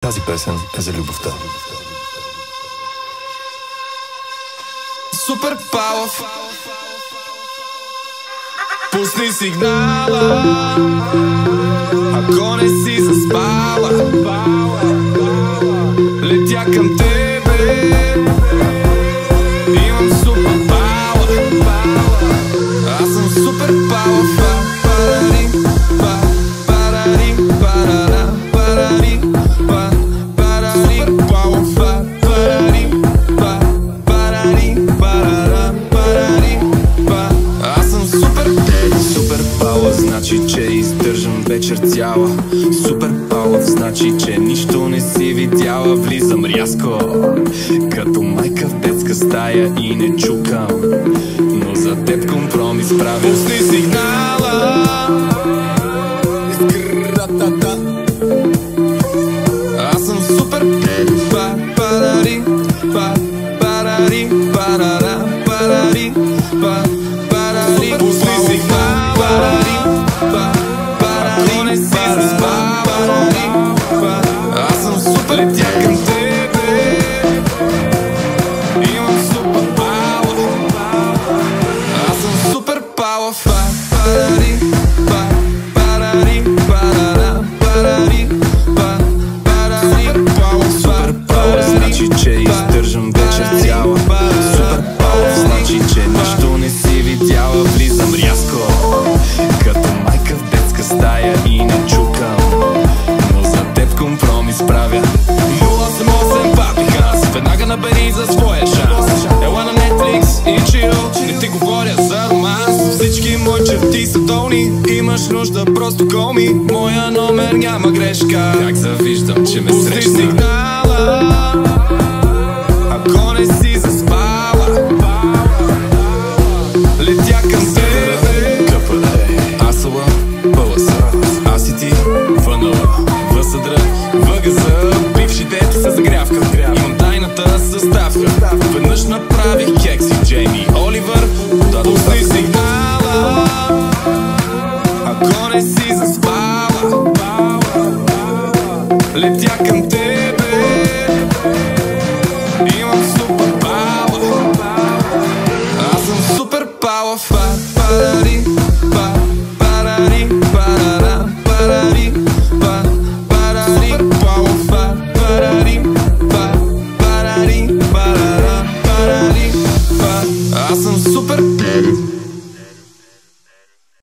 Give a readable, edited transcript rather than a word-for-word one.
Тази песен е за любовта. Супер Павлов, пусни сигнала, ако не си заспала. Летя към тебе, имам супер Павлов. Аз съм Супер Павлов. Значи, че издържам вечер цяла. Супер Павлов, значи, че нищо не си видяла. Влизам рязко, като майка в детска стая и не чукам, но за теб компромис правя. Пусни сигнала, аз съм Супер Парари, парари, парара, парари, парари. Пусни сигнала, ако не си заспала. Аз съм супер, летя към тебе, имам супер Павлов. Аз съм Супер Павлов. Парари, парари, парара, парари, парари. Супер Павлов, значи, че издържам вечер цяла. Супер Павлов, значи, че нищо не си видяла. Влизам рязко, като майка в детска стая и не чукам, но за теб компромис правя. 088 Папи Ханс, веднага набери за своя шанс. Ела на Netflix и чил, не ти говоря за романс. Всички мои черти са долни, имаш нужда просто call me. Моя номер няма грешка, как завиждам, че ме срещна. Пусни сигнала, ако не си заспала. Летя към тебе, Асала, Пълъса, аз и ти, Вънала, Въсъдра, Въгъза. Бившите ти са загрявка, имам тайната съставка. Веднъж направих кекси, Джейми Оливър. Пусни сигнала, ако не си заспала. Летя към